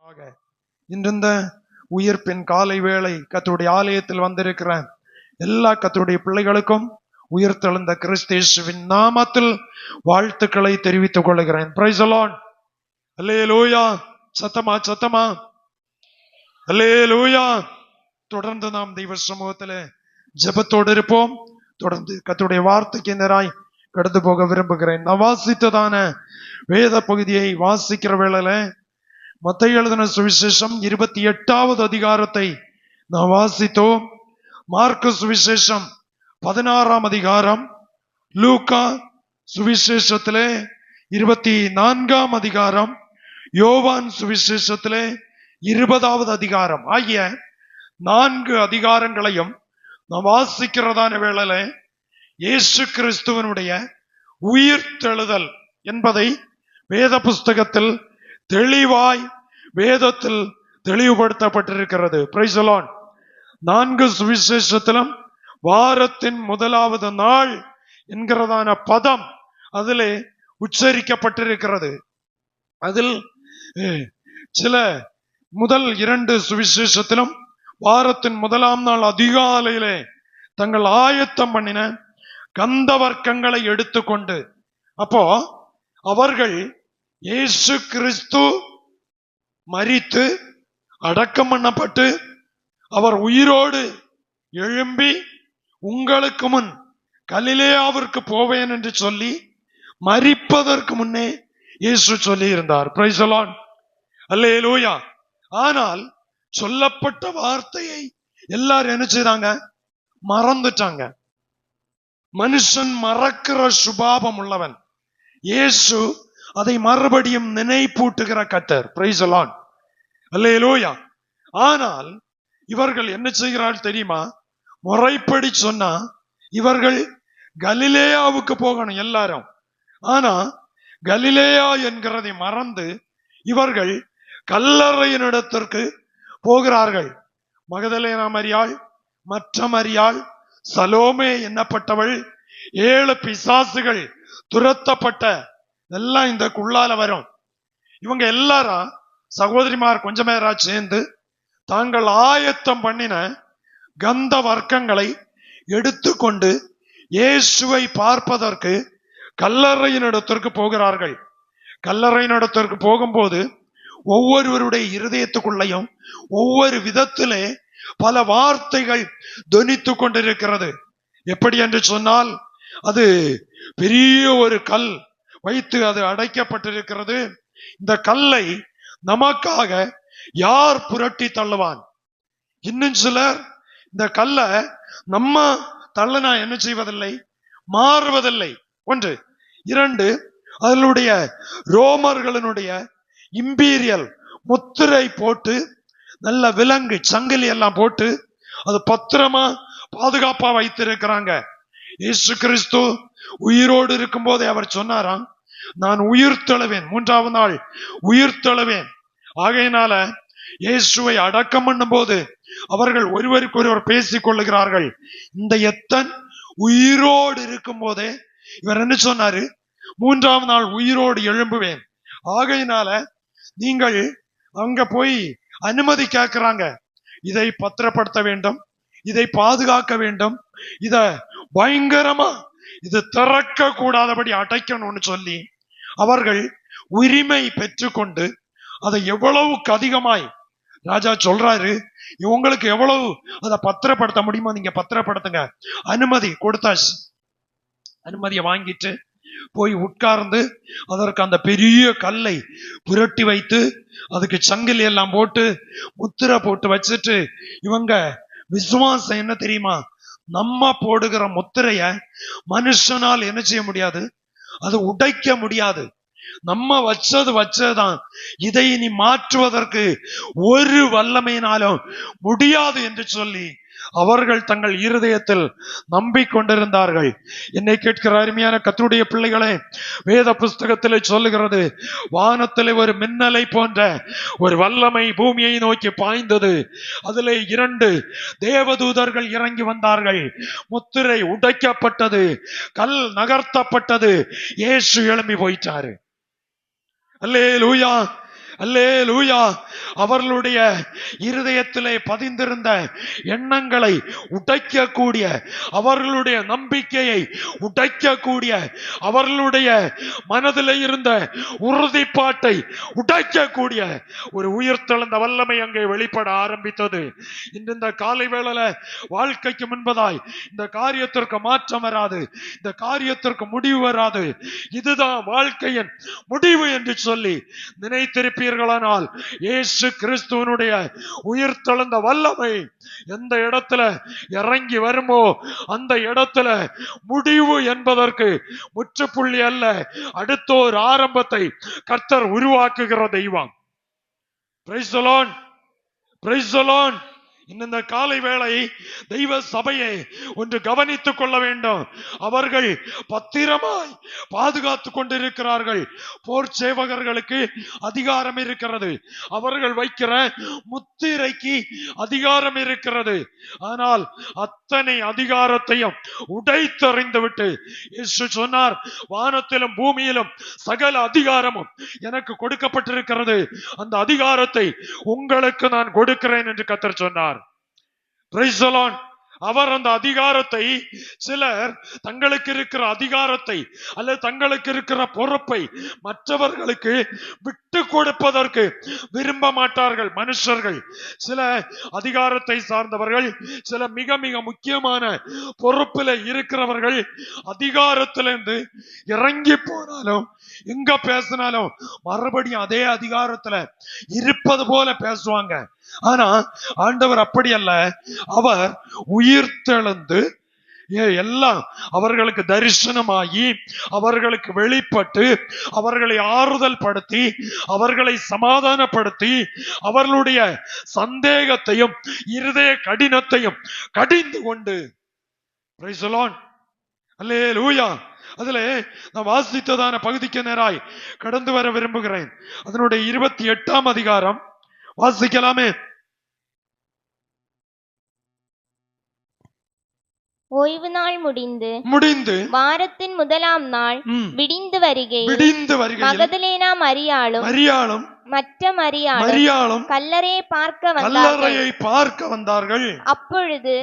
இன்று இந்த உயிர்ப்பின் காலை வேளை கர்த்தருடைய ஆலயத்தில் வந்திருக்கிற எல்லா கர்த்தருடைய பிள்ளைகளுக்கும் உயிர்த்தெழுந்த கிறிஸ்தேசுவின் நாமத்தில் வாழ்த்துக்களை தெரிவித்துக் கொள்கிறேன். Praise the lord. அல்லேலூயா. சத்தமா அல்லேலூயா. தொடர்ந்து நாம் தெய்வ சமூகத்திலே ஜெபத்தோடு இருப்போம். தொடர்ந்து கர்த்தருடைய வார்த்தைக்கு நேராய் கடந்து போக விரும்புகிறேன். நான் வாசித்ததான வேத பகுதியை வாசிக்கிற வேளையில மத்தேயு எழுதின சுவிசேஷம் 28வது அதிகாரத்தை நாம் வாசித்தோம். மார்க்கு சுவிசேஷம் 16ஆம் அதிகாரம், லூக்கா சுவிசேஷத்திலே 24ஆம் அதிகாரம், யோவான் சுவிசேஷத்திலே 20வது அதிகாரம் ஆகிய 4 அதிகாரங்களையும் நாம் வாசிக்கிறதான வேளையில இயேசு கிறிஸ்துவனுடைய உயிர்த்தெழுதல் என்பதை வேத புஸ்தகத்தில் தெளிவாய் வேதத்தில் தெளிவுபடுத்தப்பட்டிருக்கிறது. Price the Lord. 4 சுவிசேஷத்திலும் வாரத்தின் முதலாவது நாள் என்கிறதான பதம் அதிலே உச்சரிக்கப்பட்டிருக்கிறது. அதில் சில முதல் 2 சுவிசேஷத்திலும் வாரத்தின் முதலாம் நாள் அதிகாலையிலே தங்கள் ஆயத்தம் பண்ணின கந்த வர்க்கங்களை எடுத்துக்கொண்டு, அப்போ அவர்கள் இயேசு கிறிஸ்து மரித்து அடக்கம் பண்ணப்பட்டு அவர் உயிரோடு எழும்பி உங்களுக்கு முன் கலிலேயாவிற்கு போவேன் என்று சொல்லி மரிப்பதற்கு முன்னே இயேசு சொல்லி இருந்தார். Praise the lord. அல்லேலூயா. ஆனால் சொல்லப்பட்ட வார்த்தையை எல்லாரும் என்ன செய்தாங்க? மறந்துட்டாங்க. மனுஷன் மறக்கிற சுபாவம் உள்ளவன். இயேசு அதை மறுபடியும் நினைப்பூட்டுகிற கர்த்தர். Praise the lord. அல்லேலூயா. ஆனால் இவர்கள் என்ன செய்கிறார்கள் தெரியுமா? முறைப்படி சொன்னா இவர்கள் கலிலேயாவுக்கு போகணும் எல்லாரும். ஆனா கலிலேயா என்கிறதை மறந்து இவர்கள் கல்லறையினிடத்திற்கு போகிறார்கள். மகதலேனா மரியாள், மற்ற மரியாள், சலோமே என்னப்பட்டவள், 7 பிசாசுகள் துரத்தப்பட்ட எல்லாம் இந்த குள்ளால வரும். இவங்க எல்லாரும் சகோதரிமார் கொஞ்ச பேரா சேர்ந்து தாங்கள் ஆயத்தம் பண்ணின கந்த வர்க்கங்களை எடுத்துக்கொண்டு இயேசுவை பார்ப்பதற்கு கல்லறையினிடத்திற்கு போகிறார்கள். கல்லறையினிடத்திற்கு போகும்போது ஒவ்வொருவருடைய இருதயத்துக்குள்ளையும் ஒவ்வொரு விதத்திலே பல வார்த்தைகள் தொனித்து கொண்டிருக்கிறது. எப்படி என்று சொன்னால், அது பெரிய ஒரு கல் வைத்து அது அடைக்கப்பட்டிருக்கிறது. இந்த கல்லை நமக்காக யார் புரட்டி தள்ளுவான்? இன்னும் சிலர் இந்த கல்லை நம்ம தள்ளனா என்ன செய்வதில்லை, மாறுவதில்லை. 1. 2, அதனுடைய ரோமர்களுடைய இம்பீரியல் முத்திரை போட்டு நல்ல விலங்கு சங்கிலி எல்லாம் போட்டு அது பத்திரமா பாதுகாப்பா வைத்திருக்கிறாங்க. இயேசு கிறிஸ்து உயிரோடு இருக்கும் போதே அவர் சொன்னாராம், நான் உயிர்த்தெழுவேன், 3ஆவது நாள் உயிர்த்தெழுவேன். ஆகையினால இயேசுவை அடக்கம் பண்ணும் போது அவர்கள் ஒருவருக்கு ஒருவர் பேசிக் கொள்ளுகிறார்கள். இந்த எத்தன் உயிரோடு இருக்கும் போதே இவர் என்ன சொன்னாரு? 3ஆம் நாள் உயிரோடு எழும்புவேன். ஆகையினால நீங்கள் அங்க போய் அனுமதி கேட்கிறாங்க. இதை பத்திரப்படுத்த வேண்டும், இதை பாதுகாக்க வேண்டும், இத பயங்கரமா இது திறக்க கூடாதபடி அடைக்கணும்னு சொல்லி அவர்கள் உரிமை பெற்றுக்கொண்டு அதை எவ்வளவுக்கு அதிகமாய் ராஜா சொல்றாரு, உங்களுக்கு எவ்வளவு அதை பத்திரப்படுத்த முடியுமோ நீங்க பத்திரப்படுத்துங்க. அனுமதி கொடுத்தாச்சு. அனுமதியை வாங்கிட்டு போய் உட்கார்ந்து அதற்கு அந்த பெரிய கல்லை புரட்டி வைத்து அதுக்கு சங்கிலி எல்லாம் போட்டு முத்திரை போட்டு வச்சுட்டு, இவங்க விசுவாசம் என்ன தெரியுமா? நம்ம போடுகிற முத்திரைய மனுஷனால் என்ன செய்ய முடியாது, அது உடைக்க முடியாது. நம்ம வச்சதுதான், இதை நீ மாற்றுவதற்கு ஒரு வல்லமையினாலும் முடியாது என்று சொல்லி அவர்கள் தங்கள் இருதயத்தில் நம்பிக்கொண்டிருந்தார்கள். என்னை கேட்கிற அருமையான கர்த்தருடைய பிள்ளைகளே, வேத புஸ்தகத்திலே சொல்லுகிறது, வானத்திலே ஒரு மின்னலை போன்ற ஒரு வல்லமை பூமியை நோக்கி பாய்ந்தது. அதிலே 2 தேவதூதர்கள் இறங்கி வந்தார்கள். முத்திரை உடைக்கப்பட்டது, கல் நகர்த்தப்பட்டது, இயேசு எழும்பி போயிட்டாரு. அல்லேலூயா. அல்லேலூயா. அவர்களுடைய இருதயத்திலே பதிந்திருந்த எண்ணங்களை உடைக்கக்கூடிய, அவர்களுடைய நம்பிக்கையை உடைக்கக்கூடிய, அவர்களுடைய மனதில் இருந்த உறுதிப்பாட்டை உடைக்கக்கூடிய ஒரு உயிர்த்தெழுந்த வல்லமை அங்கே வெளிப்பட ஆரம்பித்தது. இந்த காலை வேளையில வாழ்க்கைக்கு முன்பதாய் இந்த காரியத்திற்கு மாற்றம் வராது, இந்த காரியத்திற்கு முடிவு வராது, இதுதான் வாழ்க்கையின் முடிவு என்று சொல்லி நினைத்திருப்பீர்களானால், இயேசு கிறிஸ்துவனுடைய உயிர்த்தெழுந்த வல்லமை எந்த இடத்துல இறங்கி வருமோ அந்த இடத்துல முடிவு என்பதற்கு முற்றுப்புள்ளி அல்ல, அடுத்த ஒரு ஆரம்பத்தை கர்த்தர் உருவாக்குகிற தெய்வம். Praise the Lord, price the Lord. இந்த காலை வேளை தெய்வ சபையை ஒன்று கவனித்துக் கொள்ள வேண்டும். அவர்கள் பத்திரமாய் பாதுகாத்துக் கொண்டிருக்கிறார்கள். போர் சேவகர்களுக்கு அதிகாரம் இருக்கிறது, அவர்கள் வைக்கிற முத்திரைக்கு அதிகாரம் இருக்கிறது. ஆனால் அத்தனை அதிகாரத்தையும் உடைத்தறிந்து விட்டு இயேசு சொன்னார், வானத்திலும் பூமியிலும் சகல அதிகாரமும் எனக்கு கொடுக்கப்பட்டிருக்கிறது, அந்த அதிகாரத்தை உங்களுக்கு நான் கொடுக்கிறேன் என்று கர்த்தர் சொன்னார். Praise the Lord. அவர் அந்த அதிகாரத்தை, சிலர் தங்களுக்கு இருக்கிற அதிகாரத்தை அல்லது தங்களுக்கு இருக்கிற பொறுப்பை மற்றவர்களுக்கு விட்டு கொடுப்பதற்கு விரும்ப மாட்டார்கள். மனுஷர்கள் சில அதிகாரத்தை சார்ந்தவர்கள், சில மிக மிக முக்கியமான பொறுப்பில் இருக்கிறவர்கள் அதிகாரத்திலிருந்து இறங்கி போனாலும் எங்க பேசினாலும் மறுபடியும் அதே அதிகாரத்துல இருப்பது போல பேசுவாங்க. ஆனா ஆண்டவர் அப்படி அல்ல. அவர் உயிர்த்தெழுந்து எல்லாம் அவர்களுக்கு தரிசனமாகி அவர்களுக்கு வெளிப்பட்டு அவர்களை ஆறுதல் படுத்தி அவர்களை சமாதானப்படுத்தி அவர்களுடைய சந்தேகத்தையும் இருதய கடினத்தையும் கடிந்து கொண்டு, பிரைஸ் தி லார்ட், அல்லேலூயா. அதுல நான் வாசித்ததான பகுதிக்கு நேராய் கடந்து வர விரும்புகிறேன். அதனுடைய 28ஆம் அதிகாரம் வாசிக்கலாமே. ஓய்வு நாள் முடிந்து வாரத்தின் முதலாம் நாள் விடிந்து வருகையில் மகதலேனா மரியாளும் மற்ற மரியாளும் கல்லறையை பார்க்க வந்தார்கள். அப்பொழுது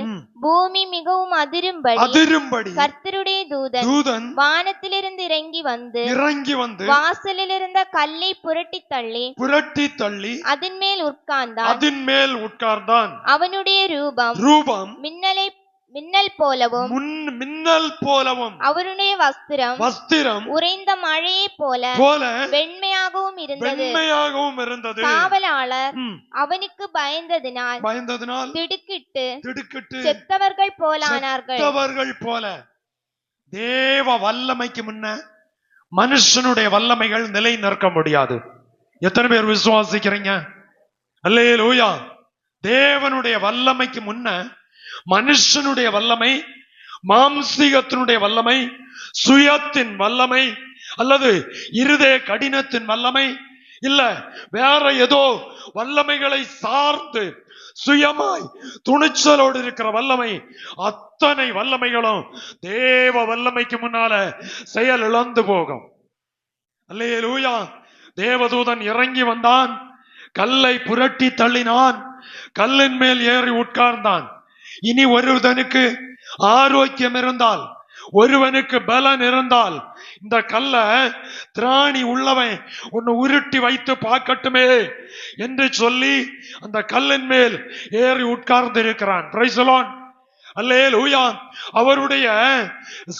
பூமி மிகவும் அதிரும்படி கர்த்தருடைய தூதன் வானத்திலிருந்து இறங்கி வந்து வாசலில் இருந்த கல்லை புரட்டி தள்ளி அதன் மேல் உட்கார்ந்தான். அவனுடைய ரூபம் மின்னல் போலவும் அவருடைய வஸ்திரம் உறைந்த மழையை போல வெண்மையாகவும் இருந்தது. காவலாளர் அவனுக்கு பயந்ததினால் திடுக்கிட்டு செத்தவர்கள் போல. தேவ வல்லமைக்கு முன்ன மனுஷனுடைய வல்லமைகள் நிலை நிற்க முடியாது. எத்தனை பேர் விசுவாசிக்கிறீங்க? அல்லேலூயா. தேவனுடைய வல்லமைக்கு முன்ன மனுஷனுடைய வல்லமை, மாம்சீகத்தினுடைய வல்லமை, சுயத்தின் வல்லமை அல்லது இருதய கடினத்தின் வல்லமை இல்ல வேற ஏதோ வல்லமைகளை சார்ந்து சுயமாய் துணிச்சலோடு இருக்கிற வல்லமை, அத்தனை வல்லமைகளும் தேவ வல்லமைக்கு முன்னால செயல் இழந்து போகும். அல்லேலூயா. தேவதூதன் இறங்கி வந்தான், கல்லை புரட்டி தள்ளினான், கல்லின் மேல் ஏறி உட்கார்ந்தான். இனி ஒருவனுக்கு ஆரோக்கியம் இருந்தால், ஒருவனுக்கு பலன் இருந்தால், இந்த கல்ல திராணி உள்ளவன் ஒன்னு உருட்டி வைத்து பார்க்கட்டுமே என்று சொல்லி அந்த கல்லின் மேல் ஏறி உட்கார்ந்து இருக்கிறான். பிரைஸ் தி லார்ட், அல்லேலூயா. அவருடைய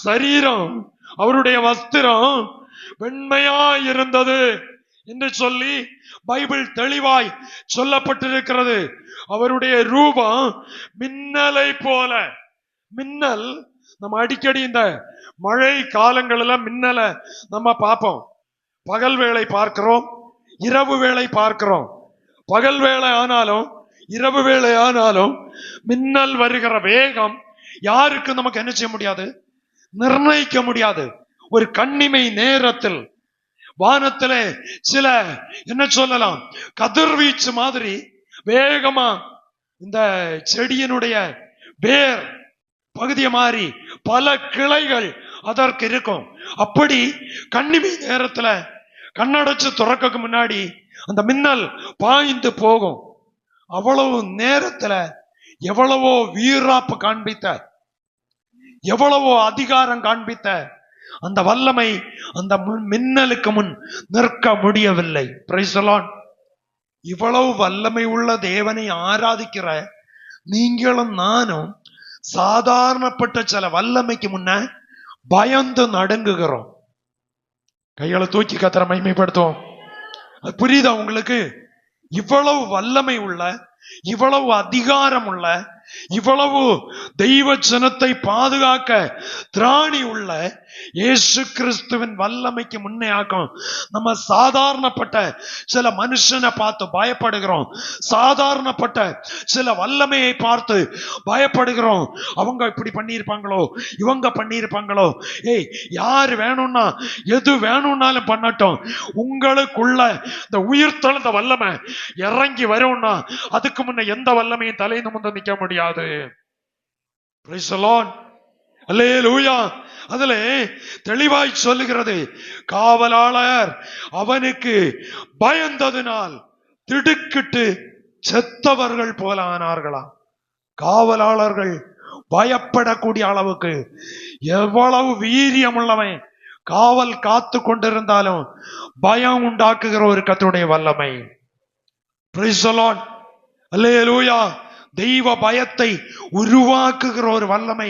சரீரம், அவருடைய வஸ்திரம் வெண்மையாய் இருந்தது என்று சொல்லி பைபிள் தெளிவாய் சொல்லப்பட்டிருக்கிறது. அவருடைய ரூபம் மின்னலை போல. மின்னல் நம்ம அடிக்கடி இந்த மழை காலங்களில் மின்னலை நம்ம பார்ப்போம். பகல் வேளை பார்க்கிறோம், இரவு வேளை பார்க்கிறோம். பகல் வேளை ஆனாலும் இரவு வேளை ஆனாலும் மின்னல் வருகிற வேகம் யாருக்கு நமக்கு என்ன செய்ய முடியாது, நிர்ணயிக்க முடியாது. ஒரு கண்ணிமை நேரத்தில் வானத்திலே சில என்ன சொல்லலாம், கதிர்வீச்சு மாதிரி வேகமா இந்த செடியினுடைய வேர் பகுதியை மாறி பல கிளைகள் அதற்கு இருக்கும். அப்படி கண்ணிமை நேரத்துல கண்ணடைச்சு துறக்க முன்னாடி அந்த மின்னல் பாய்ந்து போகும். அவ்வளவு நேரத்துல எவ்வளவோ வீராப்பு காண்பித்த, எவ்வளவோ அதிகாரம் காண்பித்த அந்த வல்லமை அந்த மின்னலுக்கு முன் நிற்க முடியவில்லை. Price the Lord. இவ்வளவு வல்லமை உள்ள தேவனை ஆராதிக்கிற நீங்களும் நானும் சாதாரணப்பட்ட சில வல்லமைக்கு முன்ன பயந்து நடுங்குகிறோம். கைகளை தூக்கி கர்த்தரை மகிமைப்படுத்துவோம். அது புரியுதா உங்களுக்கு? இவ்வளவு வல்லமை உள்ள, இவ்வளவு அதிகாரம் உள்ள, இவ்வளவு தெய்வ ஜனத்தை பாதுகாக்க திராணி உள்ள இயேசு கிறிஸ்துவின் வல்லமைக்கு முன்னையாக்கும் நம்ம சாதாரணப்பட்ட சில மனுஷனை பார்த்து பயப்படுகிறோம். சாதாரணப்பட்ட சில வல்லமையை பார்த்து பயப்படுகிறோம். அவங்க இப்படி பண்ணியிருப்பாங்களோ, இவங்க பண்ணியிருப்பாங்களோ. ஏய், யாரு வேணும்னா எது வேணும்னாலும் பண்ணட்டும், உங்களுக்குள்ள இந்த உயிர் தழுந்த வல்லமை இறங்கி வரும்னா அதுக்கு முன்ன எந்த வல்லமையும் தலை நிமிர்ந்து நிக்க முடியாது. Praise the Lord. அல்லேலூயா. அதுல தெளிவாய் சொல்லுகிறது, காவலாளர் அவனுக்கு பயந்ததினால் திடுக்கிட்டு செத்தவர்கள் போல ஆனார்களாம். காவலாளர்கள் பயப்படக்கூடிய அளவுக்கு எவ்வளவு வீரியம் உள்ளவன் காவல் காத்து கொண்டிருந்தாலும் பயம் உண்டாக்குகிற ஒரு கர்த்தருடைய வல்லமை. Praise the Lord. அல்லேலூயா. தெய்வ பயத்தை உருவாக்குகிற ஒரு வல்லமை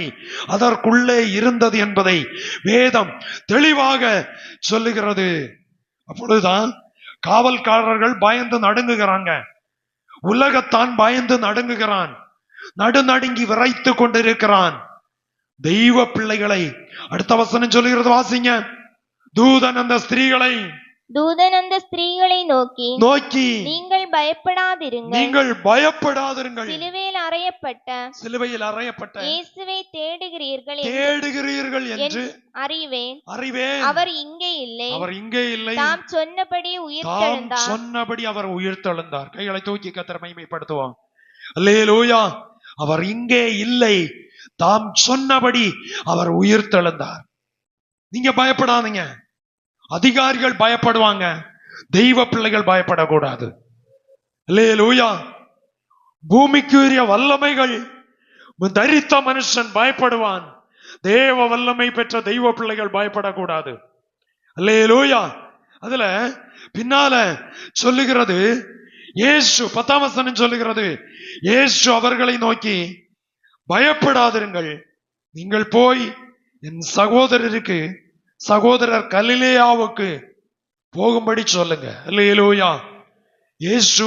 அதற்குள்ளே இருந்தது என்பதை வேதம் தெளிவாக சொல்லுகிறது. அப்பொழுதுதான் காவல்காரர்கள் பயந்து நடுங்குகிறாங்க. உலகத்தான் பயந்து நடுங்குகிறான், நடுநடுங்கி விரைத்து கொண்டிருக்கிறான். தெய்வ பிள்ளைகளை அடுத்த வசனம் சொல்லுகிறது, வாசிங்க. தூதன் அந்த ஸ்திரீகளை நோக்கி நீங்கள் பயப்படாதிருங்கள், சிலுவையில் அறையப்பட்ட இயேசுவை தேடுகிறீர்கள் என்று அறிவேன். அவர் இங்கே இல்லை, தாம் சொன்னபடி அவர் உயிர்த்தெழுந்தார். கைகளை தூக்கி கர்த்தரை மகிமைப்படுத்துவோம். அல்லேலூயா. அவர் இங்கே இல்லை, தாம் சொன்னபடி அவர் உயிர்த்தெழுந்தார். நீங்க பயப்படாதீங்க. அதிகாரிகள் பயப்படுவாங்க, தெய்வ பிள்ளைகள் பயப்படக்கூடாது. அல்லேலூயா. பூமிக்குரிய வல்லமைகள் தரித்த மனுஷன் பயப்படுவான், தேவ வல்லமை பெற்ற தெய்வ பிள்ளைகள் பயப்படக்கூடாது. அல்லேலூயா. அதுல பின்னால சொல்லுகிறது, இயேசு 10ஆம் வசனம் சொல்லுகிறது, இயேசு அவர்களை நோக்கி பயப்படாதிருங்கள், நீங்கள் போய் என் சகோதரர் கலிலேயாவுக்கு போகும்படி சொல்லுங்க. அல்லேலூயா. இயேசு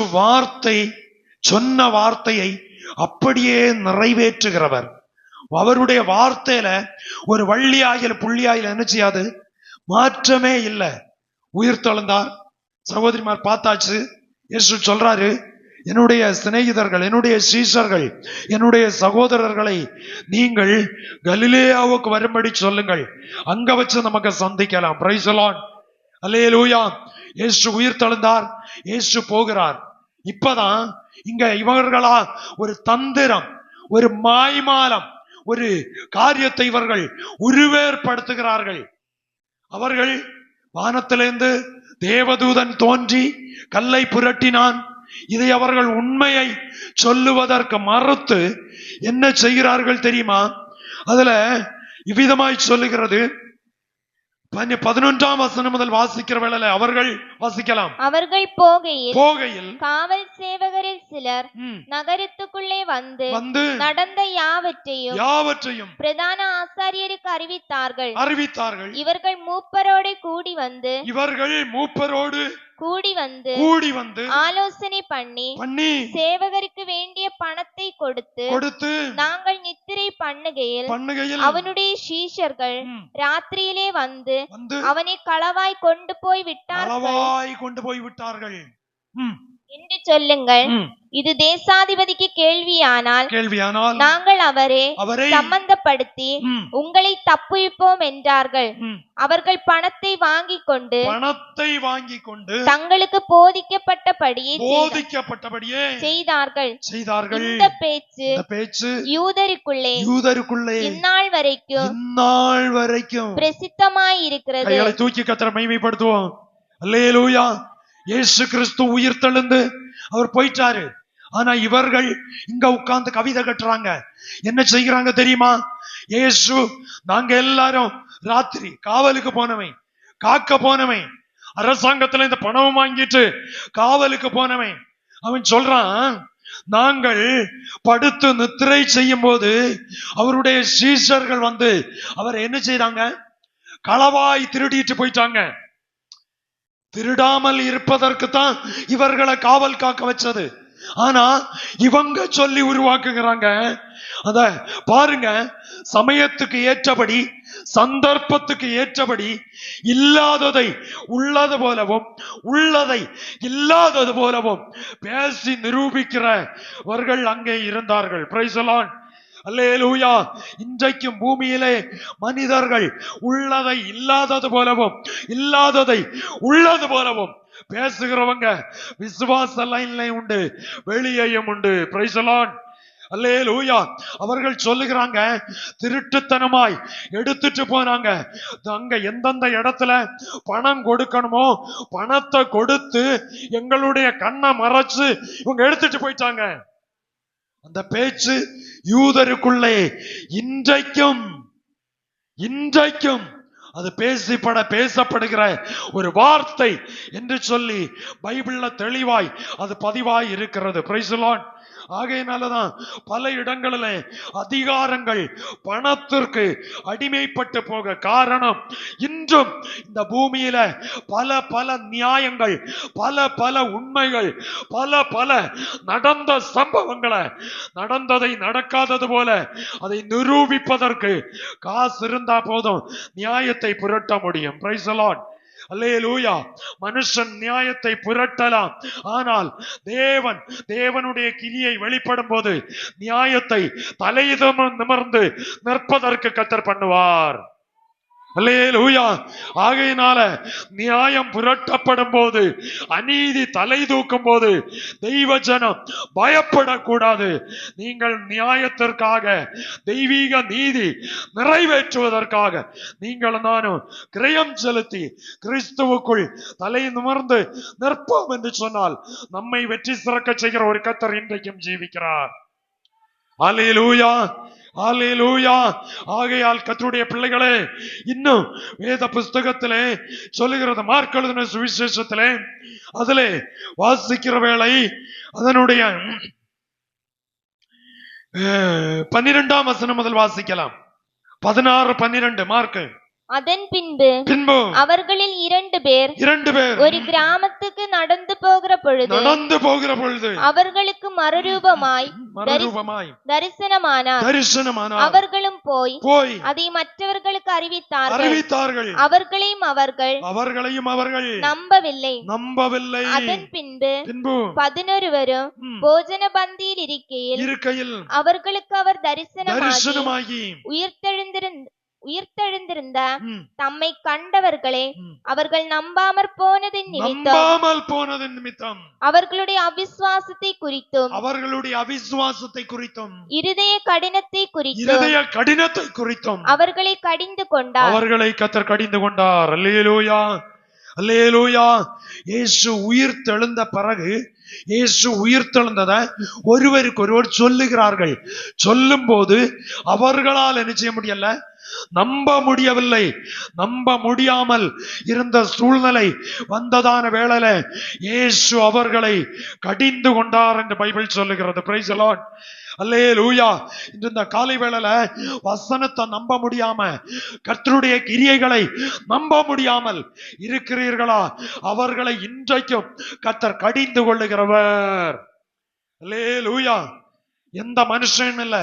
சொன்ன வார்த்தையை அப்படியே நிறைவேற்றுகிறவர். அவருடைய வார்த்தையில ஒரு வள்ளியாகில புள்ளியாகில என்ன செய்யாது, மாற்றமே இல்லை. உயிர்த்தெழுந்தார், சகோதரிமார் பார்த்தாச்சு. இயேசு சொல்றாரு, என்னுடைய சிநேகிதர்கள், என்னுடைய சீஷர்கள், என்னுடைய சகோதரர்களை நீங்கள் கலிலேயாவுக்கு வரும்படி சொல்லுங்கள், அங்க வச்சு நமக்கு சந்திக்கலாம். Praise the lord. அல்லேலூயா. இயேசு உயிர்த்தெழுந்தார், இயேசு போகிறார். இப்பதான் இங்க இவர்களா ஒரு தந்திரம், ஒரு மாய்மாலம், ஒரு காரியத்தை இவர்கள் உருவேற்படுத்துகிறார்கள். அவர்கள் வானத்திலிருந்து தேவதூதன் தோன்றி கல்லை புரட்டினான். இதை அவர்கள் உண்மையை சொல்லுவதற்கு மறுத்து என்ன செய்கிறார்கள் தெரியுமா? அதுல இவ்விதமாய் சொல்லுகிறது. 11ஆம் வசனம் முதல் வாசிக்கிற வேளையில அவர்கள் வாசிக்கலாம். அவர்கள் போகையில் காவல் சேவகரில் சிலர் நகரத்துக்குள்ளே வந்து நடந்த யாவற்றையும் பிரதான ஆசாரியருக்கு அறிவித்தார்கள். இவர்கள் மூப்பரோடு கூடி வந்து ஆலோசனை பண்ணி சேவகருக்கு வேண்டிய பணத்தை கொடுத்து நாங்கள் நித்திரை பண்ணுகையில் அவனுடைய சீஷர்கள் ராத்திரியிலே வந்து அவனை களவாய் கொண்டு போய் விட்டார்கள் என்று சொல்லுங்கள். இது தேசாதிபதிக்கு கேள்வியானால் நாங்கள் அவரை சம்பந்தப்படுத்தி உங்களை தப்புவிப்போம் என்றார்கள். அவர்கள் பணத்தை வாங்கிக் கொண்டு தங்களுக்கு போதிக்கப்பட்டபடியே செய்தார்கள். இந்த பேச்சு யூதருக்குள்ளே இந்நாள் வரைக்கும் பிரசித்தமாயிருக்கிறது. கைகளை தூக்கி கர்த்தரை மகிமைப்படுத்துவோம். அல்லேலூயா. இயேசு கிறிஸ்து உயிர் தெழுந்து அவர் போயிட்டாரு. ஆனா இவர்கள் இங்க உட்கார்ந்து கவிதை கட்டுறாங்க. என்ன செய்கிறாங்க தெரியுமா? இயேசு நாங்க எல்லாரும் ராத்திரி காவலுக்கு போனவன், காக்க போனவன், அரசாங்கத்துல இந்த பணம் வாங்கிட்டு காவலுக்கு போனவன். அவன் சொல்றான், நாங்கள் படுத்து நித்திரை செய்யும் போது அவருடைய சீஷர்கள் வந்து அவர் என்ன செய்றாங்க? களவாய் திருடிட்டு போயிட்டாங்க. திருடாமல் இருப்பதற்கு தான் இவர்களை காவல் காக்க வச்சது. ஆனா இவங்க சொல்லி உருவாக்குகிறாங்க. அத பாருங்க, சமயத்துக்கு ஏற்றபடி, சந்தர்ப்பத்துக்கு ஏற்றபடி இல்லாததை உள்ளது போலவும் உள்ளதை இல்லாதது போலவும் பேசி நிரூபிக்கிறவர்கள் அங்கே இருந்தார்கள். Praise the lord. அல்லேலூயா. இன்றைக்கும் பூமியிலே மனிதர்கள் உள்ளதை இல்லாதது போலவும் இல்லாததை உள்ளது போலவும் பேசுகிறவங்க விசுவாச லைன்ல உண்டு, வெளியேயும் உண்டு. Praise the lord. அல்லேலூயா. அவர்கள் சொல்லுகிறாங்க, திருட்டுத்தனமாய் எடுத்துட்டு போனாங்க. அங்க எந்தெந்த இடத்துல பணம் கொடுக்கணுமோ பணத்தை கொடுத்து எங்களுடைய கண்ணை மறைச்சு இவங்க எடுத்துட்டு போயிட்டாங்க. அந்த பேச்சு யூதருக்குள்ளே இன்றைக்கும் அது பேசப்படுகிற ஒரு வார்த்தை என்று சொல்லி பைபிள்ல தெளிவாய் அது பதிவாய் இருக்கிறது. Price the Lord. ஆகையினாலதான் பல இடங்களிலே அதிகாரங்கள் பணத்திற்கு அடிமைப்பட்டு போக காரணம். இன்றும் இந்த பூமியில பல நியாயங்கள், பல உண்மைகள், பல நடந்த சம்பவங்களை, நடந்ததை நடக்காதது போல அதை நிரூபிப்பதற்கு காசு இருந்தா போதும் நியாயத்தை புரட்ட முடியும். Praise the lord. அல்லேலூயா. மனுஷன் நியாயத்தை புரட்டலாம், ஆனால் தேவனுடைய கிரியை வெளிப்படும் போது நியாயத்தை தலையிடம் நிமிர்ந்து நிற்பதற்கு கர்த்தர் பண்ணுவார். அல்லேலூயா. ஆகையினால நியாயம் புரட்டப்படும் போது, அநீதி தலை தூக்கும் போது தெய்வ ஜனம் பயப்படக்கூடாது. நீங்கள் நியாயத்திற்காக, தெய்வீக நீதி நிறைவேற்றுவதற்காக நீங்களும் நானும் கிரயம் செலுத்தி கிறிஸ்துவுக்குள் தலை நிமிர்ந்து நிற்போம் என்று சொன்னால் நம்மை வெற்றி சிறக்க செய்கிற ஒரு கர்த்தர் இன்றைக்கும் ஜீவிக்கிறார். அல்லேலூயா. அல்லேலூயா. ஆகையால் கர்த்தருடைய பிள்ளைகளே, இன்னும் வேத புஸ்தகத்திலே சொல்லுகிறது, மார்க் எழுதின சுவிசேஷத்திலே அதிலே வாசிக்கிற வேளை அதனுடைய 12ஆம் வசனம் முதல் வாசிக்கலாம். 16-12 மார்க். அதன் பின்பு அவர்களில் 2 பேர் ஒரு கிராமத்துக்கு நடந்து போகிற பொழுது அவர்களுக்கு மறுரூபமாய் தரிசனமானார். அவர்களும் போய் அதை மற்றவர்களுக்கு அறிவித்தார்கள். அவர்களையும் அவர்கள் நம்பவில்லை. அதன் பின்பு 11 போஜன பந்தியில் இருக்கையில் அவர்களுக்கு அவர் தரிசனமாகி உயிர்த்தெழுந்திருந்த தம்மை கண்டவர்களே அவர்கள் நம்பாமற் போனதின் நிமித்தம் அவர்களுடைய அவிசுவாசத்தை குறித்தும் இருதய கடினத்தை குறித்தும் அவர்களை கர்த்தர் கடிந்து கொண்டார். அல்லேலூயா. அல்லேலூயா. இயேசு உயிர் தெழுந்த பிறகு, இயேசு உயிர் தெழுந்ததை ஒருவருக்கு ஒருவர் சொல்லுகிறார்கள். சொல்லும் போது அவர்களால் என்ன செய்ய முடியல? நம்ப முடியவில்லை. நம்ப முடியாமல் இருந்த சூழ்நிலை வந்ததான வேளையில இயேசு அவர்களை கடிந்து கொண்டார் என்று பைபிள் சொல்லுகிறது. Praise the lord. அல்லேலூயா. இந்த காலை வேளையில வசனத்தை நம்ப முடியாம, கர்த்தருடைய கிரியைகளை நம்ப முடியாமல் இருக்கிறீர்களா? அவர்களை இன்றைக்கும் கர்த்தர் கடிந்து கொள்ளுகிறவர். அல்லேலூயா. எந்த மனுஷன் இல்ல,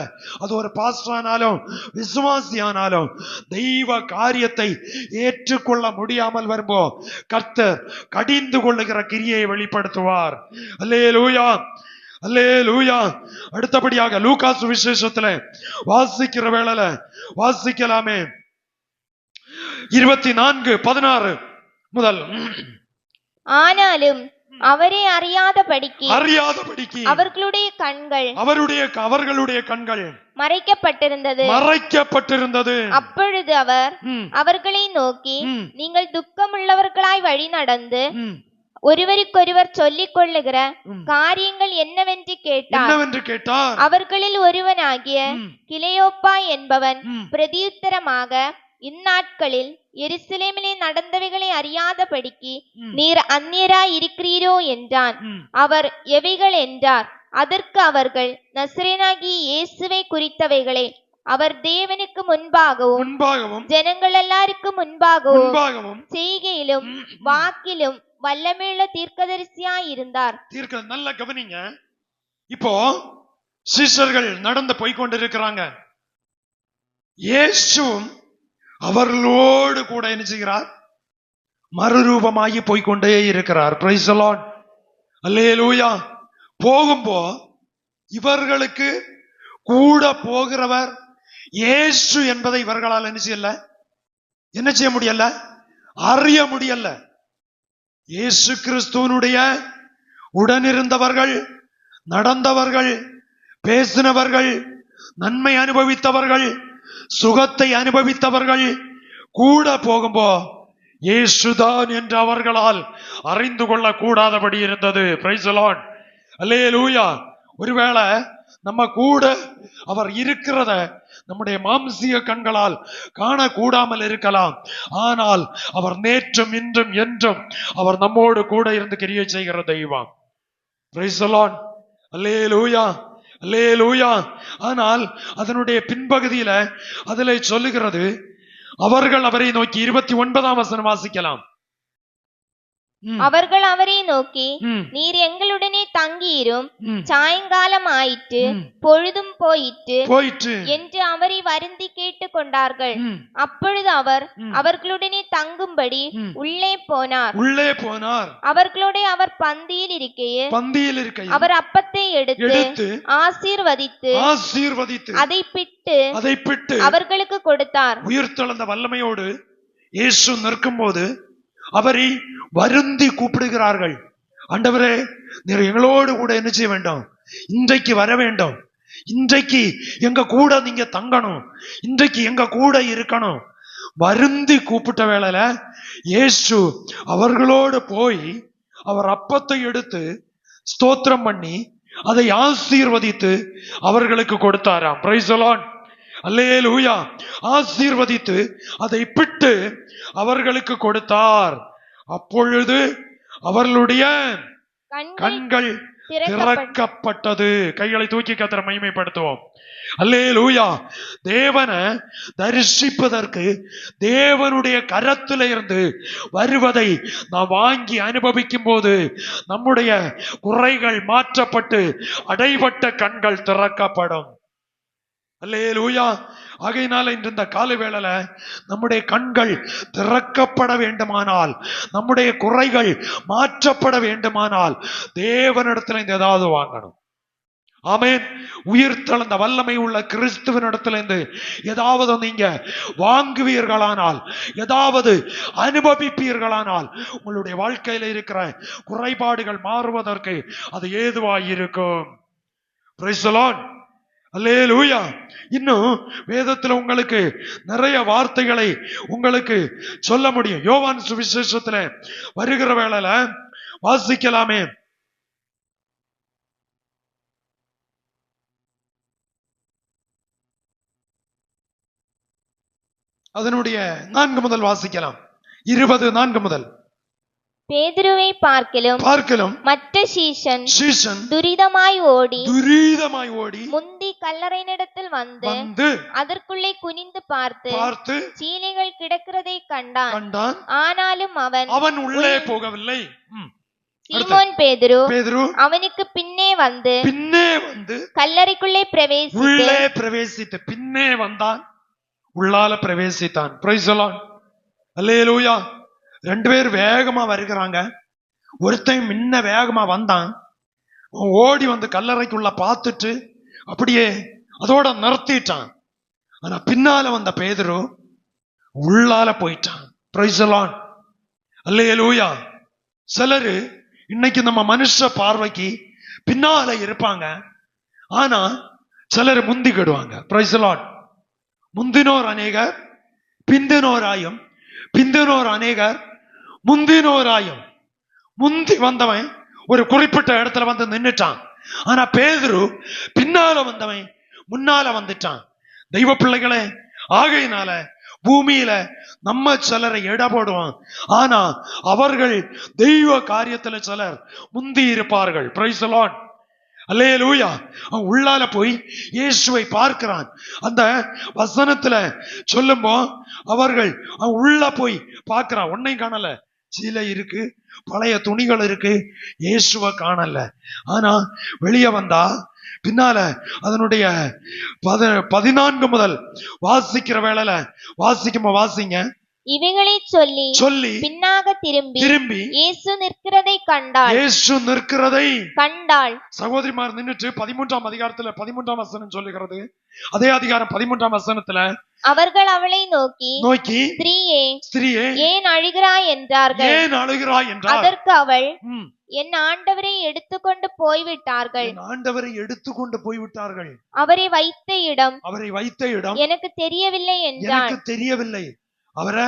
அது ஒரு பாஸ்டரானாலும் விசுவாசியானாலும் தெய்வ காரியத்தை ஏற்றுக்கொள்ள முடியாமல் வரும்போ கர்த்தர் கடிந்து கொள்ளுகிற கிரியை வெளிப்படுத்துவார். அல்லேலூயா. அல்லேலூயா. அடுத்தபடியாக லூக்கா சுவிசேஷத்துல வாசிக்கிற வேளையில வாசிக்கலாமே. 24:16 முதல். ஆனாலும் அவரை அறியாதபடிக்கு அவர்களுடைய கண்கள் மறைக்கப்பட்டிருந்தது. அப்பொழுது அவர் அவர்களை நோக்கி, நீங்கள் துக்கமுள்ளவர்களாய் வழி நடந்து ஒருவருக்கொருவர் சொல்லிக் கொள்ளுகிற காரியங்கள் என்னவென்று கேட்டார். அவர்களில் ஒருவனாகிய கிளையோப்பா என்பவன் பிரதியுத்தரமாக, இந்நாட்களில் எருசலேமிலே நடந்தவைகளை அறியாதபடிக்கு நீர் அந்நியராய் இருக்கிறீரோ என்றான். அவர் எவைகள் என்றார். அதற்கு அவர்கள், நசரேயனாகிய இயேசுவை குறித்தவைகளை அவர் தேவனுக்கு முன்பாகவும் ஜனங்கள் எல்லாருக்கும் முன்பாகவும் செய்கையிலும் வாக்கிலும் வல்லமையுள்ள தீர்க்கதரிசியாய் இருந்தார். நல்ல கவனிங்க. இப்போ சீஷர்கள் நடந்து போய்கொண்டிருக்கிறாங்க. இயேசுவும் அவர்களோடு கூட என்ன செய்கிறார்? மறுரூபமாகி போய்கொண்டே இருக்கிறார். Price the lord. அல்லேலூயா. போகும்போ இவர்களுக்கு கூட போகிறவர் இயேசு என்பதை இவர்களால் என்ன செய்ய முடியல, அறிய முடியல. இயேசு கிறிஸ்துவனுடைய உடனிருந்தவர்கள், நடந்தவர்கள், பேசினவர்கள், நன்மை அனுபவித்தவர்கள், சுகத்தை அனுபவித்தவர்கள் கூட போகும்போ இயேசுதான் என்று அவர்களால் அறிந்து கொள்ள கூடாதபடி இருந்தது. Praise the lord. அல்லேலூயா. ஒருவேளை நம்ம கூட அவர் இருக்கிறத நம்முடைய மாம்சீக கண்களால் காணக்கூடாமல் இருக்கலாம். ஆனால் அவர் நேற்றும் இன்றும் என்றும் அவர் நம்மோடு கூட இருந்து கிரியை செய்கிற தெய்வம். Praise the lord. அல்லேலூயா, அல்லேலூயா. ஆனால் அதனுடைய பின்பகுதியில அதிலே சொல்லுகிறது, அவர்கள் அவரை நோக்கி 29ஆம் வசனம் வாசிக்கலாம். அவர்கள் அவரை நோக்கி, நீர் எங்களுடனே தங்கியிரும், சாயங்காலம் ஆயிற்று, பொழுதும் போயிற்று என்று அவரை வருந்தி கேட்டுக் கொண்டார்கள். அப்பொழுது அவர் அவர்களுடனே தங்கும்படி உள்ளே போனார். அவர்களோட அவர் பந்தியில் இருக்கையில் அவர் அப்பத்தை எடுத்து ஆசீர்வதித்து அதை பிட்டு அவர்களுக்கு கொடுத்தார். உயிர்த்தெழுந்த வல்லமையோடு இயேசு நிற்கும் போது அவரை வருந்தி கூப்பிடுகிறார்கள். ஆண்டவரே, நீர் எங்களோடு கூட என்ன செய்ய வேண்டும்? இன்றைக்கு வர வேண்டும். இன்றைக்கு எங்க கூட நீங்க தங்கணும். இன்றைக்கு எங்க கூட இருக்கணும். வருந்தி கூப்பிட்ட வேளையில இயேசு அவர்களோடு போய் அவர் அப்பத்தை எடுத்து ஸ்தோத்திரம் பண்ணி அதை ஆசீர்வதித்து அவர்களுக்கு கொடுத்தாராம். Praise the lord. அல்லேலூயா. ஆசீர்வதித்து அதை பிட்டு அவர்களுக்கு கொடுத்தார். அப்பொழுது அவர்களுடைய கண்கள் திறக்கப்பட்டது. கைகளை தூக்கி கர்த்தரை மகிமைப்படுத்துவோம். அல்லேலூயா. தேவனை தரிசிப்பதற்கு தேவனுடைய கரத்தில இருந்து வருவதை நாம் வாங்கி அனுபவிக்கும் போது நம்முடைய குறைகள் மாற்றப்பட்டு அடைபட்ட கண்கள் திறக்கப்படும். அல்லேலூயா. ஆகையினால இந்த கால வேளையில நம்முடைய கண்கள் திறக்கப்பட வேண்டுமானால், நம்முடைய குறைகள் மாற்றப்பட வேண்டுமானால் தேவனிடத்துல இருந்து ஏதாவது வாங்கணும். ஆமென். உயிர்த்தெழுந்த வல்லமை உள்ள கிறிஸ்துவனிடத்திலிருந்து ஏதாவது நீங்க வாங்குவீர்களானால், ஏதாவது அனுபவிப்பீர்களானால் உங்களுடைய வாழ்க்கையில இருக்கிற குறைபாடுகள் மாறுவதற்கு அது ஏதுவாயிருக்கும். Price the lord. அல்லேலூயா. இன்னும் வேதத்துல உங்களுக்கு நிறைய வார்த்தைகளை உங்களுக்கு சொல்ல முடியும். யோவான் சுவிசேஷத்துல வருகிற வேளையில வாசிக்கலாமே. அதனுடைய 4 முதல் வாசிக்கலாம். 24 முதல். பேதுருவை பார்க்கலும் மற்ற சீஷன் துரிதமாய் ஓடி முந்தி கல்லறையினிடத்தில் வந்து அதற்குள்ளே குனிந்து பார்த்து சீலைகள் கிடக்கிறதை கண்டான். ஆனாலும் அவன் உள்ளே போகவில்லை. சீமோன் பேதுரு அவனுக்கு பின்னே வந்து கல்லறைக்குள்ளே பிரவேசித்து பின்னே வந்தான், உள்ளால பிரவேசித்தான். Price the lord. அல்லேலூயா. 2 பேர் வேகமா வருகிறாங்க. ஒருத்தன் முன்ன வேகமா வந்தான். ஓடி வந்து கல்லறைக்குள்ள பார்த்துட்டு அப்படியே அதோட நிறுத்திட்டான். ஆனா பின்னால வந்த பேதுரு உள்ளால போயிட்டான். Price the lord. அல்லேலூயா. சிலரு இன்னைக்கு நம்ம மனுஷ பார்வைக்கு பின்னால இருப்பாங்க, ஆனா சிலர் முந்திக்கிடுவாங்க. Price the Lord. முந்தினோர் அநேகர், பிந்தினோராயும், பிந்தினோர் அநேகர், முந்தினோராயும். முந்தி வந்தவன் ஒரு குறிப்பிட்ட இடத்துல வந்து நின்னுட்டான். ஆனா பேதுரு பின்னால வந்தவன் முன்னால வந்துட்டான். தெய்வ பிள்ளைகளே, ஆகையினால பூமியில நம்ம சிலரை எட போடுவோம், ஆனா அவர்கள் தெய்வ காரியத்துல சிலர் முந்தி இருப்பார்கள். Praise the lord. அல்லேலூயா. அவன் உள்ளால போய் இயேசுவை பார்க்கிறான். அந்த வசனத்துல சொல்லும்போ அவர்கள் அவன் உள்ள போய் பார்க்கிறான். ஒன்னையும் காணல, சீலை இருக்கு, பழைய துணிகள் இருக்கு, இயேசுவை காணல. ஆனா வெளியே வந்தா பின்னால அதனுடைய 14 முதல் வாசிக்கிற வேளையில வாசிங்க. இவைகளை சொல்லி பின்னாக திரும்பி இயேசு நிற்கிறதை கண்டாள். சகோதரிமார் நின்னுட்டு 13ஆம் அதிகாரத்துல 13ஆம் வசனம் சொல்லுகிறது. அதே அதிகாரம் 13ஆம் வசனத்துல அவர்கள் அவளை நோக்கி ஸ்திரீயே ஏன் அழுகிறாய் என்றார்கள். அதற்கு அவள், என் ஆண்டவரை எடுத்துக்கொண்டு போய்விட்டார்கள். அவரை வைத்த இடம் எனக்கு தெரியவில்லை என்றான். அவரை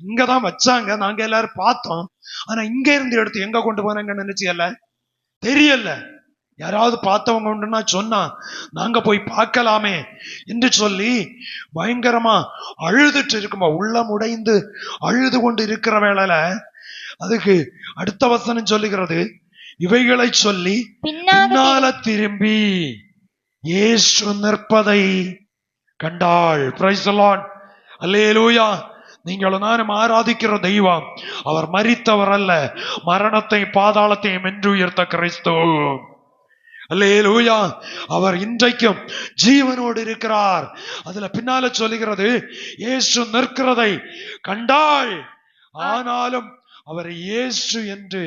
இங்கதான் வச்சாங்க, நாங்க எல்லாரும் பார்த்தோம், ஆனா இங்க இருந்து எடுத்து எங்க கொண்டு போனாங்கன்னு நினைச்சியல்ல, தெரியல. யாராவது பார்த்தவங்க உண்டுன்னா சொன்னா நாங்க போய் பார்க்கலாமே என்று சொல்லி பயங்கரமா அழுதுட்டு இருக்குமா, உள்ளம் உடைந்து அழுது கொண்டு இருக்கிற வேளையில அதுக்கு அடுத்த வசனம் சொல்லுகிறது, இவைகளை சொல்லி பின்னால திரும்பி இயேசு நிற்பதை கண்டாள். Praise the lord. அல்லேலூயா. நீங்களும் நானும் ஆராதிக்கிற தெய்வம் அவர் மரித்தவர் அல்ல, மரணத்தை பாதாளத்தையும் வென்று உயர்த்த கிறிஸ்து. அல்லேலூயா. அவர் இன்றைக்கும் ஜீவனோடு இருக்கிறார். அதுல பின்னால சொல்லுகிறது, இயேசு நிற்கிறதை கண்டாள், ஆனாலும் அவர் இயேசு என்று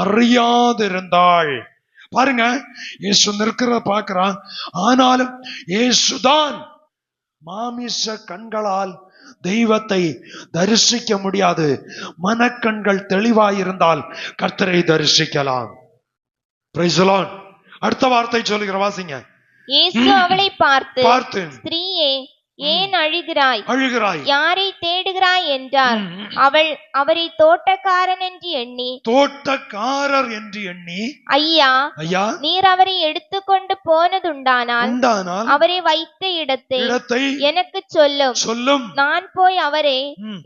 அறியாதிருந்தாள். பாருங்க, இயேசு நிற்கிறத பார்க்கிறான், ஆனாலும் இயேசுதான். மாமிச கண்களால் தெய்வத்தை தரிசிக்க முடியாது, மனக்கண்கள் தெளிவாயிருந்தால் கர்த்தரை தரிசிக்கலாம். Praise the lord. அடுத்த வார்த்தை சொல்லுகிற வாசிங்க. இயேசு அவளை பார்த்து ஸ்திரீயே ஏன் அழுகிறாய், யாரை தேடுகிறாய் என்றார். அவள் அவரை தோட்டக்காரர் என்று எண்ணி ஐயா நீர் அவரை எடுத்துக்கொண்டு போனதுண்டானால் அவரை வைத்த இடத்தை எனக்கு சொல்லும், நான் போய் அவரை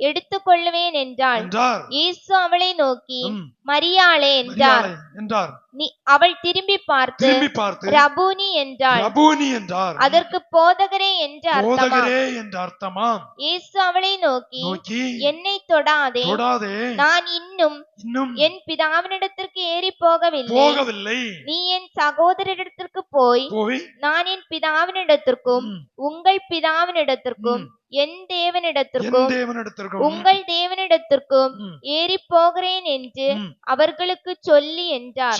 எடுத்துக்கொள்ளுவேன் என்றாள். இயேசு அவளை நோக்கி மரியாளே என்றார். அவள் திரும்பி பார்த்து ரபூனி என்றாள். அதற்கு போதகரே என்று அர்த்தமாம். இயேசு அவளை நோக்கி என்னை தொடாதே, நான் இன்னும் என் பிதாவினிடத்திற்கு ஏறி போகவில்லை. நீ என் சகோதரரிடத்திற்கு போய் நான் என் பிதாவினிடத்திற்கும் உங்கள் பிதாவினிடத்திற்கும் என் தேவனிடத்திற்கும் உங்கள் தேவனிடத்திற்கும் ஏறி போகிறேன் என்று அவர்களுக்கு சொல்லி என்றார்.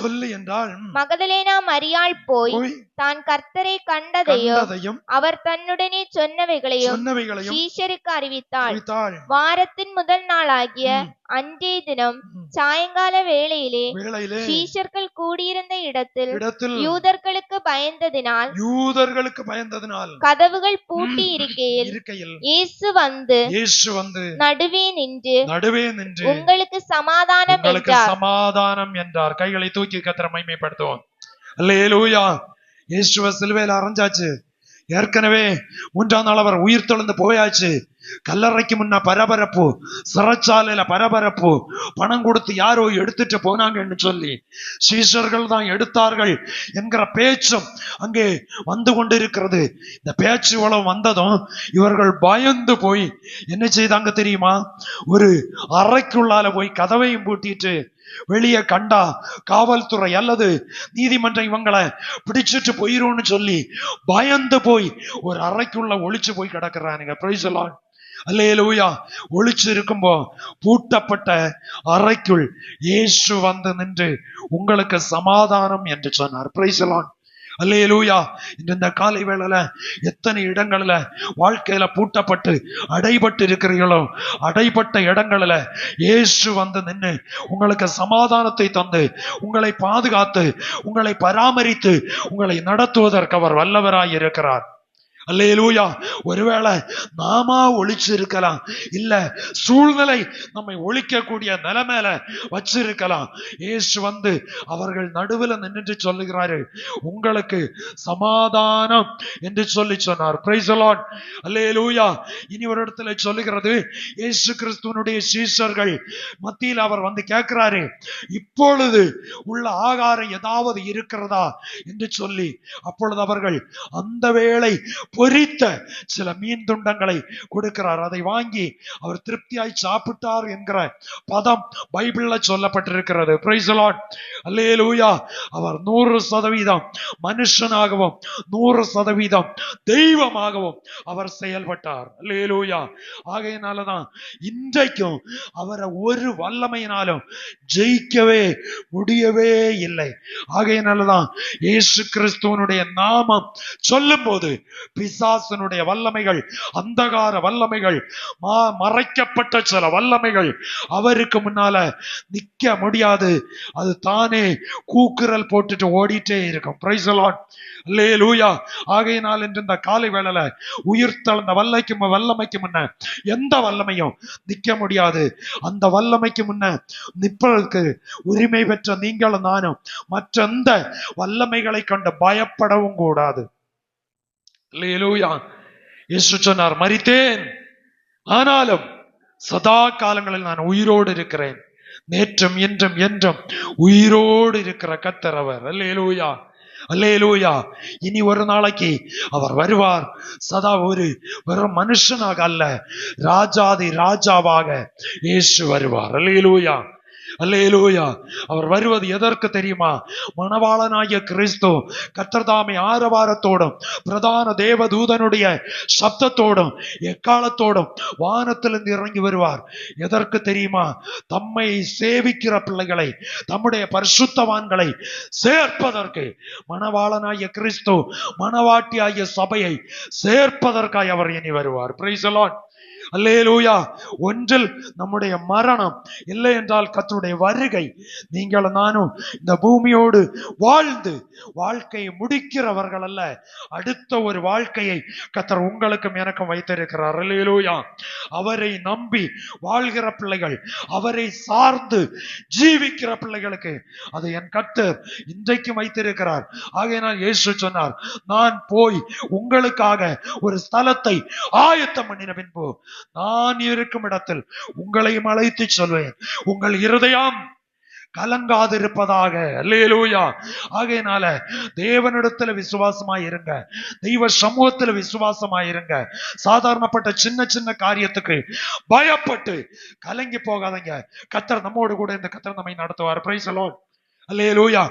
மகதலேனா மரியாள் போய் தான் கர்த்தரை கண்டதையும் அவர் தன்னுடனே சொன்னவைகளையும் சீஷருக்கு அறிவித்தாள். வாரத்தின் முதல் நாளாகிய அன்றைய தினம் சாயங்கால வேளையிலே சீஷர்கள் கூடியிருந்த இடத்தில் யூதர்களுக்கு பயந்ததினால் கதவுகள் பூட்டி இருக்கையில் இயேசு வந்து நடுவே நின்று உங்களுக்கு சமாதானம் என்றார். கைகளை தூக்கி கர்த்தரை மகிமைப்படுத்துவோம். அல்லேலூயா. இயேசுவை சிலுவையில் அறைஞ்சாச்சு. ஏற்கனவே 3ஆம் நாள் அவர் உயிர் தெழுந்து போயாச்சு. கல்லறைக்கு முன்ன பரபரப்பு, சிறைச்சாலையில பரபரப்பு, பணம் கொடுத்து யாரோ எடுத்துட்டு போனாங்கன்னு சொல்லி சீஷர்கள் தான் எடுத்தார்கள் என்கிற பேச்சும் அங்கே வந்து கொண்டிருக்கிறது. இந்த பேச்சு உளவு வந்ததும் இவர்கள் பயந்து போய் என்ன செய்தாங்க தெரியுமா? ஒரு அறைக்குள்ளால போய் கதவையும் பூட்டிட்டு வெளியே கண்டா காவல்துறை அல்லது நீதிமன்றம் இவங்களை பிடிச்சிட்டு போயிரும்னு சொல்லி பயந்து போய் ஒரு அறைக்குள்ள ஒளிச்சு போய் கிடக்குறானுங்க. Price the lord. அல்லேலூயா. ஒளிச்சு இருக்கும்போ பூட்டப்பட்ட அறைக்குள் இயேசு வந்து நின்று உங்களுக்கு சமாதானம் என்று சொன்னார். Praise the lord. அல்லேலூயா. இந்த காலை வேளையில எத்தனை இடங்கள்ல வாழ்க்கையில பூட்டப்பட்டு அடைபட்டு இருக்கிறீர்களோ, அடைபட்ட இடங்கள்ல இயேசு வந்து நின்று உங்களுக்கு சமாதானத்தை தந்து, உங்களை பாதுகாத்து, உங்களை பராமரித்து, உங்களை நடத்துவதற்கு அவர் வல்லவராய் இருக்கிறார். அல்லேலூயா. ஒருவேளை நாம ஒழிச்சு இருக்கலாம், இல்ல சூழ்நிலை நம்மை ஒழிக்கக்கூடிய நிலைமையில வச்சிருக்கலாம். இயேசு வந்து அவர்கள் நடுவில் நின்று சொல்லுகிறாரு, உங்களுக்கு சமாதானம் என்று சொல்லி சொன்னார். Praise the lord. அல்லேலூயா. இனி ஒரு இடத்துல சொல்லுகிறது, இயேசு கிறிஸ்துவனுடைய சீஷர்கள் மத்தியில் அவர் வந்து கேட்கிறாரு, இப்பொழுது உள்ள ஆகாரம் ஏதாவது இருக்கிறதா என்று சொல்லி. அப்பொழுது அவர்கள் அந்த வேளை பொரித்த சில மீன் துண்டங்களை கொடுக்கிறார். அதை வாங்கி அவர் திருப்தியாய் சாப்பிட்டார் என்கிற பதம் பைபிள்ல சொல்லப்பட்டிருக்கிறது. Price the lord. அல்லேலூயா. அவர் 100% மனுஷனாகவும் 100% தெய்வமாகவும் அவர் செயல்பட்டார். அல்லேலூயா. ஆகையினாலதான் இன்றைக்கும் அவரை ஒரு வல்லமையினாலும் ஜெயிக்கவே முடியவே இல்லை. ஆகையினாலதான் இயேசு கிறிஸ்துவனுடைய நாமம் சொல்லும் போது பிசாசனுடைய வல்லமைகள், அந்தகார வல்லமைகள், மறைக்கப்பட்ட சில வல்லமைகள் அவருக்கு முன்னால நிக்க முடியாது. அது தானே கூக்குரல் போட்டுட்டு ஓடிட்டே இருக்கும். Praise the lord. அல்லேலூயா. ஆகையினால் இன்று இந்த காலை வேளையில உயிர்த்தெழுந்த வல்லமைக்கு முன்ன எந்த வல்லமையும் நிக்க முடியாது. அந்த வல்லமைக்கு முன்ன நிற்பதற்கு உரிமை பெற்ற நீங்களும் நானும் மற்ற எந்த வல்லமைகளை கண்டு பயப்படவும் கூடாது. அல்லேலூயா. இயேசு சொன்னார், மரித்தேன், ஆனாலும் சதா காலங்களில் நான் உயிரோடு இருக்கிறேன். நேற்றும் இன்றும் என்றும் உயிரோடு இருக்கிற கர்த்தர் அவர். அல்லேலூயா. அல்லேலூயா. இனி ஒரு நாளைக்கு அவர் வருவார். சதா வெறும் மனுஷனாக அல்ல, ராஜாதி ராஜாவாக இயேசு வருவார். அல்லேலூயா. அல்லேலூயா. அவர் வருவது எதற்கு தெரியுமா? மணவாளனாகிய கிறிஸ்து கர்த்தர்தாமே ஆரவாரத்தோடும் பிரதான தேவதூதனுடைய சப்தத்தோடும் எக்காலத்தோடும் வானத்திலிருந்து இறங்கி வருவார். எதற்கு தெரியுமா? தம்மை சேவிக்கிற பிள்ளைகளை, தம்முடைய பரிசுத்தவான்களை சேர்ப்பதற்கு. மணவாளனாகிய கிறிஸ்து மணவாட்டியாகிய சபையை சேர்ப்பதற்காய் அவர் இனி வருவார். Praise the lord. அல்லேலூயா. ஒன்றில் நம்முடைய மரணம், இல்லை என்றால் கர்த்தருடைய வருகை. நீங்கள் நானும் இந்த பூமியோடு வாழ்ந்து வாழ்க்கையை முடிக்கிறவர்கள் அல்ல, அடுத்த ஒரு வாழ்க்கையை கர்த்தர் உங்களுக்கும் எனக்கும் வைத்திருக்கிறார். அல்லேலூயா. அவரை நம்பி வாழ்கிற பிள்ளைகள், அவரை சார்ந்து ஜீவிக்கிற பிள்ளைகளுக்கு அது என் கர்த்தர் இன்றைக்கும் வைத்திருக்கிறார். ஆகையினால் இயேசு சொன்னார், நான் போய் உங்களுக்காக ஒரு ஸ்தலத்தை ஆயத்தம் பண்ணின பின்பு நான் இருக்கும் இடத்தில் உங்களையும் அழைத்து சொல்வேன். உங்கள் இருதயம் கலங்காதிருப்பதாக. அல்லேலூயா. ஆகையினால தேவனிடத்துல விசுவாசமாய் இருங்க, தெய்வ சமூகத்துல விசுவாசமாய் இருங்க. சாதாரணப்பட்ட சின்ன சின்ன காரியத்துக்கு பயப்பட்டு கலங்கி போகாதீங்க. கர்த்தர் நம்மோடு கூட இந்த கர்த்தர் நம்மை நடத்துவார். Price the lord. அல்லேலூயா.